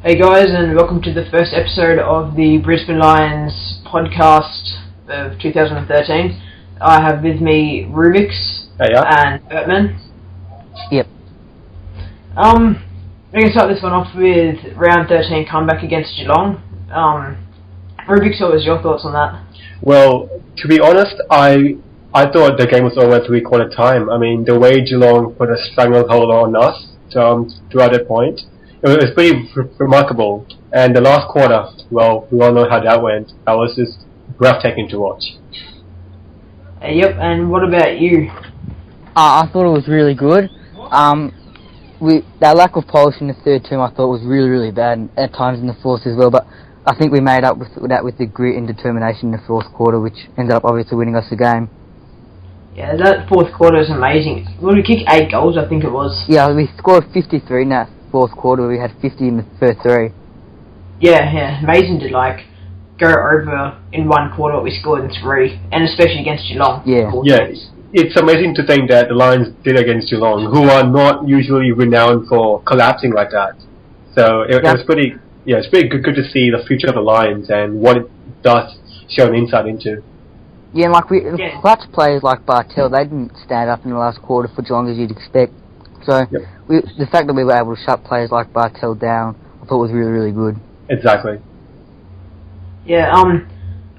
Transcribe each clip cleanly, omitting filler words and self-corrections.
Hey guys, and welcome to the first episode of the Brisbane Lions podcast of 2013. I have with me Rubik's and Bertman. Yep. I'm going to start this one off with round 13 comeback against Geelong. Rubik's, what was your thoughts on that? Well, to be honest, I thought the game was over at 3/4 time. I mean, the way Geelong put a stranglehold on us throughout that point, it was pretty remarkable. And the last quarter, well, we all know how that went. That was just breathtaking to watch. Yep, and what about you? I thought it was really good. That lack of polish in the third term I thought was really, really bad, and at times in the fourth as well, but I think we made up with that with the grit and determination in the fourth quarter, which ended up obviously winning us the game. Yeah, that fourth quarter was amazing. Well, we kicked 8 goals, I think it was. Yeah, we scored 53 in that fourth quarter. We had 50 in the first 3. Yeah, amazing to go over in one quarter what we scored in 3, and especially against Geelong. Yeah, it's amazing to think that the Lions did against Geelong, who are not usually renowned for collapsing like that. So it was pretty. Yeah, it's pretty good to see the future of the Lions and what it does show an insight into. Yeah, and clutch players like Bartel, they didn't stand up in the last quarter for Geelong as you'd expect. So the fact that we were able to shut players like Bartel down, I thought was really, really good. Exactly. Yeah,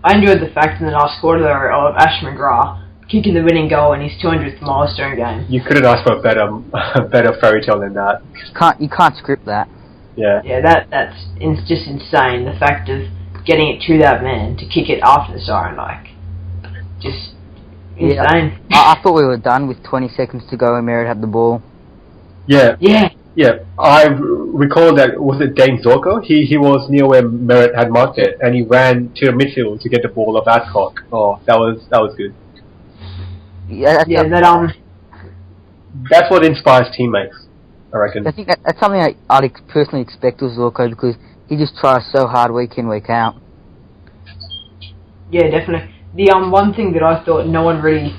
I enjoyed the fact in the last quarter though of Ash McGrath kicking the winning goal in his 200th milestone game. You couldn't ask for a better fairy tale than that. You can't script that. Yeah, that's just insane. The fact of getting it to that man to kick it after the siren, just insane. I thought we were done with 20 seconds to go and Merritt had the ball. Yeah. I recall that, was it Dane Zorko? He was near where Merritt had marked it, and he ran to the midfield to get the ball off Adcock. Oh, that was good. That's what inspires teammates, I reckon. I think that's something I'd personally expect of Zorko, because he just tries so hard week in, week out. Yeah, definitely. The one thing that I thought no one really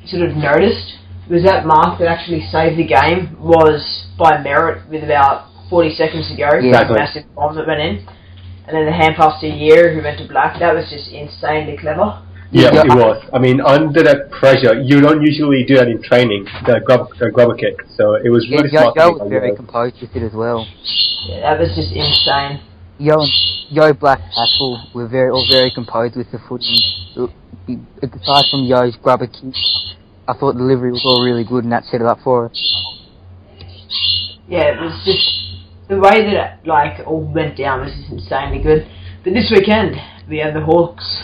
sort of noticed was that mark that actually saved the game was by Merritt with about 40 seconds to go. Yeah, exactly. Massive bomb that went in. And then the hand pass to Year, who went to Black. That was just insanely clever. Yeah, it was. I mean, under that pressure, you don't usually do that in training, the grubber kick. So it was really smart. Yo was very composed with it as well. Yeah, that was just insane. Yo Black Pascal were all very composed with the footy. Aside from Yo's grubber kick, I thought the delivery was all really good and that set it up for us. Yeah, it was just the way that it all went down was just insanely good. But this weekend we have the Hawks,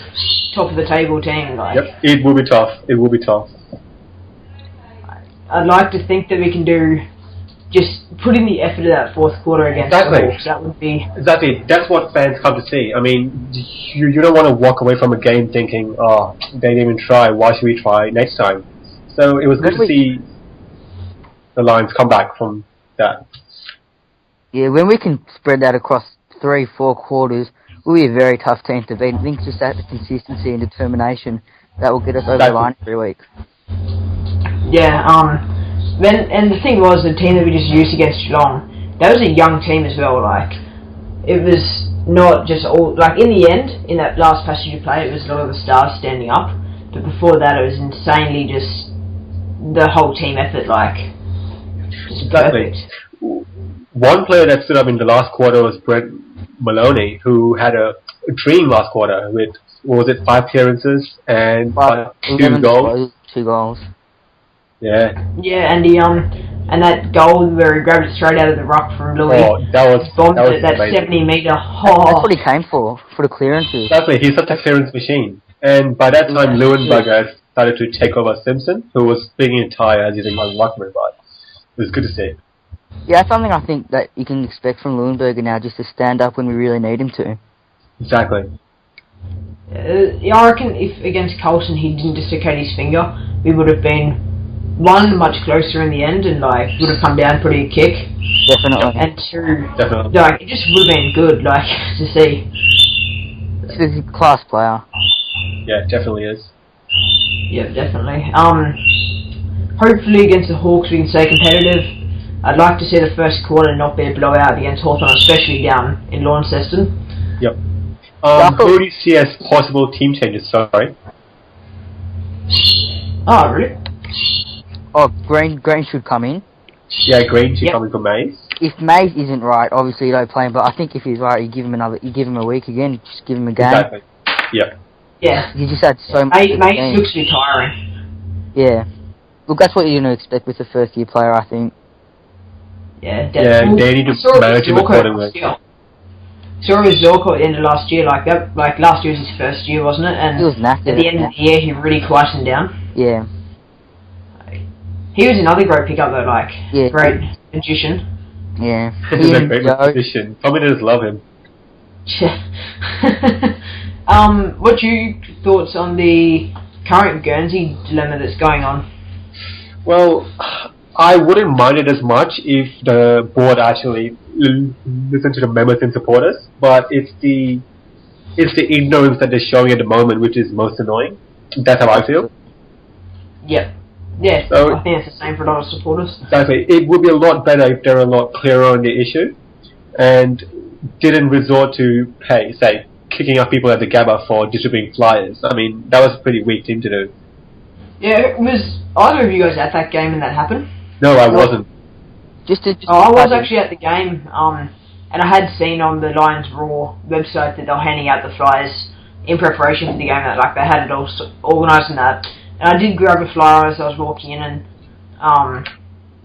top of the table team. Yep, it will be tough. I'd like to think that we can just put in the effort of that fourth quarter against the Hawks. That would be That's what fans come to see. I mean, you don't want to walk away from a game thinking, oh, they didn't even try. Why should we try next time? So it was good to see the Lions come back from that. Yeah, when we can spread that across 3-4 quarters, we'll be a very tough team to beat. I think just that consistency and determination that will get us over the line every week. Yeah, and the thing was, the team that we just used against Geelong, that was a young team as well. It was not just all in the end, in that last passage of play, it was a lot of the stars standing up. But before that, it was insanely just the whole team effort, just perfect. One player that stood up in the last quarter was Brett Maloney, who had a dream last quarter with, 5 clearances and 2 goals? 2 goals. Yeah. Yeah, and that goal where he grabbed it straight out of the ruck from Louis. Oh, that was that 70-metre. Oh. That's what he came for the clearances. Exactly, he's such a clearance machine. And by that time, Leuenberger started to take over Simpson, who was being tired as using one ruckman, but it was good to see. Yeah, that's something I think that you can expect from Leuenberger now, just to stand up when we really need him to. Exactly. I reckon if against Carlton he didn't dislocate his finger, we would have been much closer in the end and would have come down pretty kick. Definitely. And 2, it just would have been good to see. He's a class player. Yeah, definitely is. Yeah, definitely. Hopefully against the Hawks we can stay competitive. I'd like to see the first quarter not be a blowout against Hawthorn, especially down in Launceston. Yep. Who do you see as possible team changes? Sorry. Oh, really? Oh, Green should come in. Yeah, Green should come in for Mays. If Mays isn't right, obviously you don't play him. But I think if he's right, you give him a week again. Just give him a game. Exactly. Yeah. Yeah. He just had so much. Mays looks retiring. Yeah. Look, that's what you're going to expect with a first-year player, I think. Yeah, definitely. Yeah, they need to manage him accordingly. Saw him with Zorko at the end of last year, like last year was his first year, wasn't it? And he was knackered, at the end of the year, he really quietened down. Yeah. He was another great pickup though, great magician. Yeah. He's a great magician. Commentators love him. What's your thoughts on the current Guernsey dilemma that's going on? Well, I wouldn't mind it as much if the board actually listened to the members and supporters, but it's the ignorance that they're showing at the moment which is most annoying. That's how I feel. Yep. Yeah, so, I think it's the same for a lot of supporters. Exactly. It would be a lot better if they were a lot clearer on the issue and didn't resort to, say, kicking out people at the Gabba for distributing flyers. I mean, that was a pretty weak thing to do. Yeah, was either of you guys at that game when that happened? No, I wasn't. I was actually at the game, and I had seen on the Lions Raw website that they were handing out the flyers in preparation for the game. That they had it all organised and that. And I did grab a flyer as I was walking in, and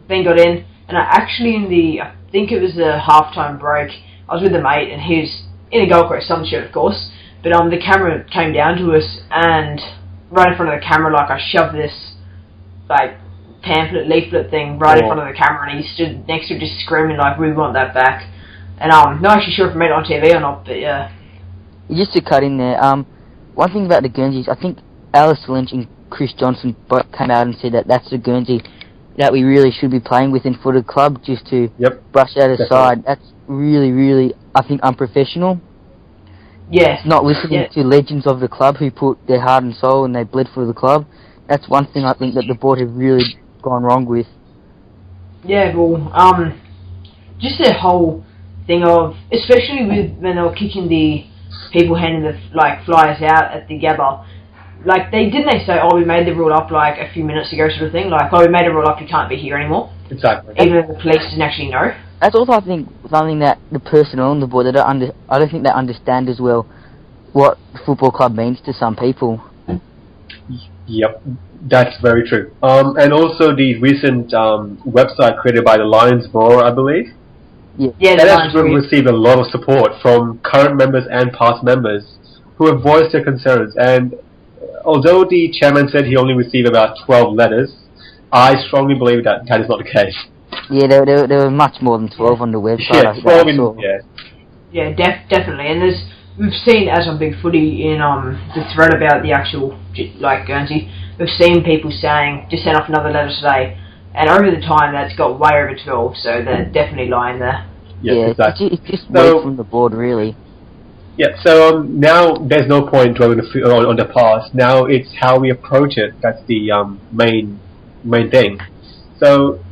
then got in. And I actually I think it was the halftime break, I was with a mate, and he was in a Gold Coast Sun shirt, of course. But the camera came down to us, and right in front of the camera, I shoved this pamphlet, leaflet thing right in front of the camera, and he stood next to it just screaming we want that back. And not actually sure if I made it on TV or not, but yeah. Just to cut in there, one thing about the Guernseys, I think Alice Lynch and Chris Johnson both came out and said that that's the Guernsey that we really should be playing with in footy club, just to brush that aside. That's really, really, I think, unprofessional. Yes. Not listening to legends of the club who put their heart and soul and they bled for the club. That's one thing I think that the board have really gone wrong with. Yeah, well, just the whole thing of, especially when they were kicking the people handing the flyers out at the Gabba, they say, we made the rule up a few minutes ago, sort of thing, we made a rule up, you can't be here anymore. Exactly. Even if the police didn't actually know. That's also, I think, something that the personnel on the board, I don't think they understand as well what the football club means to some people. Yep, that's very true. And also the recent website created by the Lions Roar, I believe. Yeah, that has received a lot of support from current members and past members who have voiced their concerns. And although the chairman said he only received about 12 letters, I strongly believe that is not the case. Yeah, there were much more than 12 on the website. Yeah, definitely. And we've seen, as on BigFooty, in the thread about the actual Guernsey, we've seen people saying, just send off another letter today. And over the time, that's got way over 12, so they're definitely lying there. Yeah, exactly. It's just work from the board, really. Yeah, so now there's no point dwelling on the past. Now it's how we approach it. That's the main thing. So,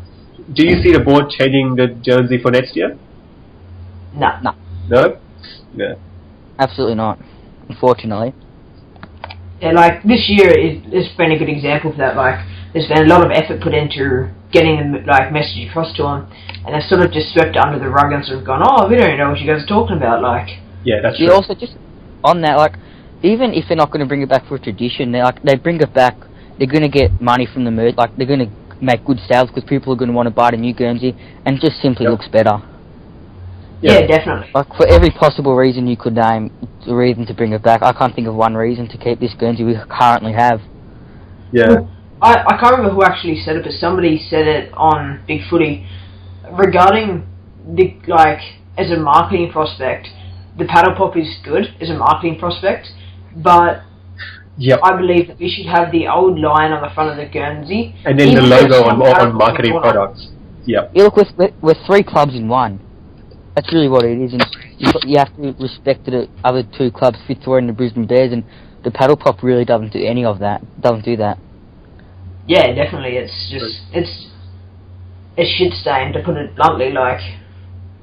do you see the board changing the Guernsey for next year? No. No? Yeah. Absolutely not, unfortunately. Yeah, this year it's been a good example for that. There's been a lot of effort put into getting the message across to them, and they've sort of just swept it under the rug and sort of gone, we don't know what you guys are talking about. Yeah, that's true. Also, just on that, even if they're not going to bring it back for a tradition, they bring it back, they're going to get money from the merch, they're going to make good sales because people are going to want to buy the new Guernsey, and it just simply looks better. Yeah, definitely. For every possible reason you could name, a reason to bring it back, I can't think of one reason to keep this Guernsey we currently have. Yeah. Well, I can't remember who actually said it, but somebody said it on BigFooty regarding the as a marketing prospect. The paddle pop is good as a marketing prospect, but I believe that we should have the old lion on the front of the Guernsey, and then the logo on marketing products. Yeah. Look, we're 3 clubs in one. That's really what it is, and you have to respect the other 2 clubs, Fitzroy and the Brisbane Bears, and the paddle pop really doesn't do any of that. Doesn't do that. Yeah, definitely. It's just a shit stain, to put it bluntly. Like,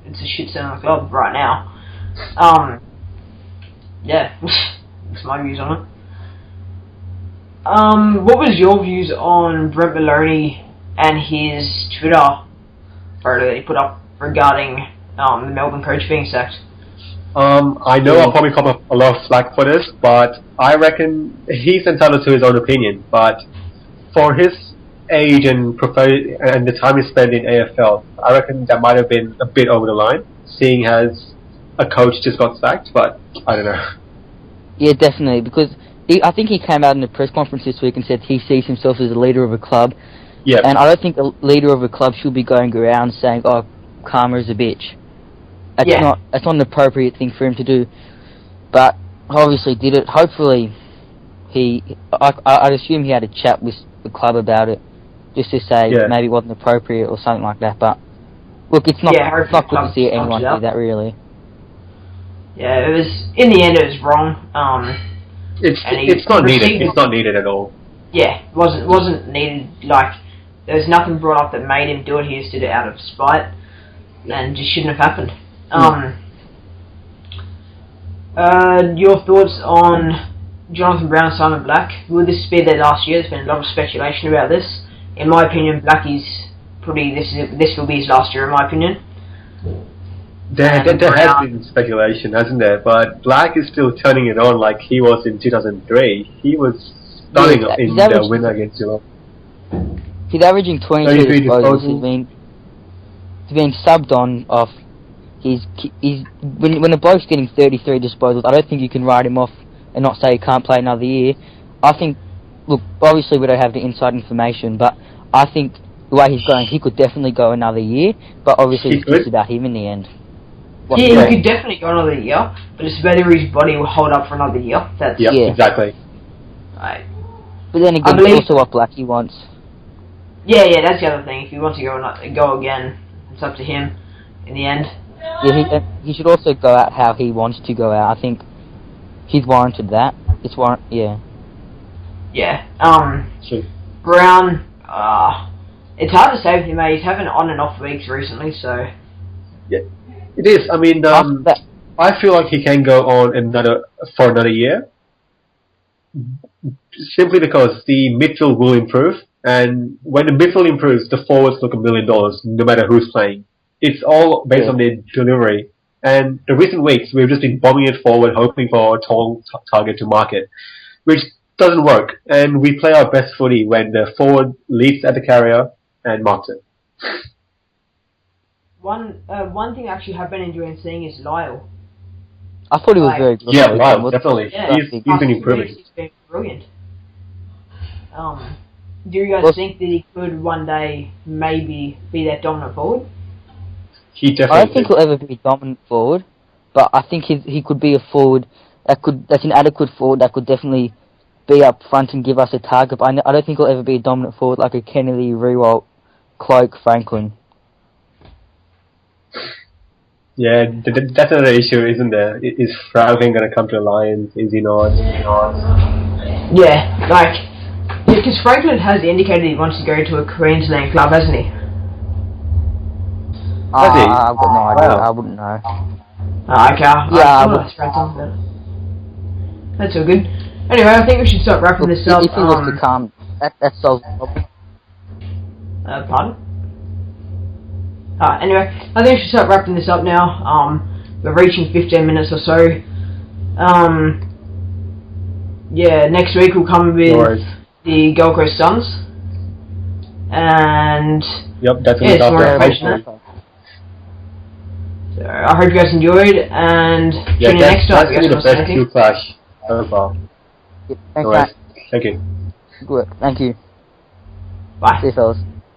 it's a shit stain on the club right now. Yeah, that's my views on it. What was your views on Brett Maloney and his Twitter photo that he put up regarding the Melbourne coach being sacked? I know I'll probably come up a lot of flack for this, but I reckon he's entitled to his own opinion. But for his age and the time he spent in AFL, I reckon that might have been a bit over the line, seeing as a coach just got sacked. But I don't know. Yeah, definitely, because I think he came out in the press conference this week and said he sees himself as a leader of a club. Yeah. And I don't think a leader of a club should be going around saying, "Oh, Karma is a bitch." That's not an appropriate thing for him to do. But obviously did it. Hopefully, I'd assume he had a chat with the club about it, just to say maybe it wasn't appropriate or something like that. But look, it's not good to see anyone do that, really. Yeah, it was, in the end, it was wrong. It's not needed. It's not needed at all. Yeah, it wasn't needed. Like, there was nothing brought up that made him do it. He just did it out of spite, and just shouldn't have happened. Your thoughts on Jonathan Brown and Simon Black? Will this be their last year? There's been a lot of speculation about this. In my opinion, Black is this will be his last year, in my opinion. There has been speculation, hasn't there? But Black is still turning it on like he was in 2003. He was stunning in the win against Geelong. He's averaging 22 disposals. He's been subbed on off. When a bloke's getting 33 disposals, I don't think you can write him off and not say he can't play another year. I think, look, obviously we don't have the inside information, but I think the way he's going, he could definitely go another year. But obviously it's just about him in the end. He could definitely go another year, but it's whether his body will hold up for another year. Exactly. Right. But then again, it's also what Blackie wants. Yeah, that's the other thing. If he wants to go again, it's up to him in the end. Yeah, he should also go out how he wants to go out. I think he's warranted that. Yeah. Sure. Brown, it's hard to say with him, mate. He's having on and off weeks recently, so... Yeah, it is. I mean, I feel like he can go on for another year, simply because the midfield will improve, and when the midfield improves, the forwards look $1 million, no matter who's playing. It's all based on their delivery. And the recent weeks, we've just been bombing it forward, hoping for a tall target to mark it, which doesn't work. And we play our best footy when the forward leaps at the carrier and marks it. One thing I actually have been enjoying seeing is Lyle. I thought he was very good. Yeah, Lyle, definitely. Yeah, he's been improving. He's been brilliant. Do you guys think that he could one day maybe be that dominant forward? He definitely. I don't think he'll ever be dominant forward, but I think he could be a forward that's an adequate forward that could definitely be up front and give us a target. But I don't think he'll ever be a dominant forward like a Kennedy, Rewalt, Cloak, Franklin. Yeah, that's another issue, isn't there? Is Franklin going to come to the Lions? Is he not? Yeah, because Franklin has indicated he wants to go to a Queensland club, hasn't he? I've got no idea. I wouldn't know. Okay. That's all good. Anyway, I think we should start wrapping this up. If he was to come, that solves the problem. Pardon? Anyway, I think we should start wrapping this up now. We're reaching 15 minutes or so. Next week we'll come with the Gold Coast Suns. And... Yep, that's some more information. So I hope you guys enjoyed, and tune in next time. That's the best Q clash so far. Thank you. Thank you. Good. Thank you. Bye. See you fellas.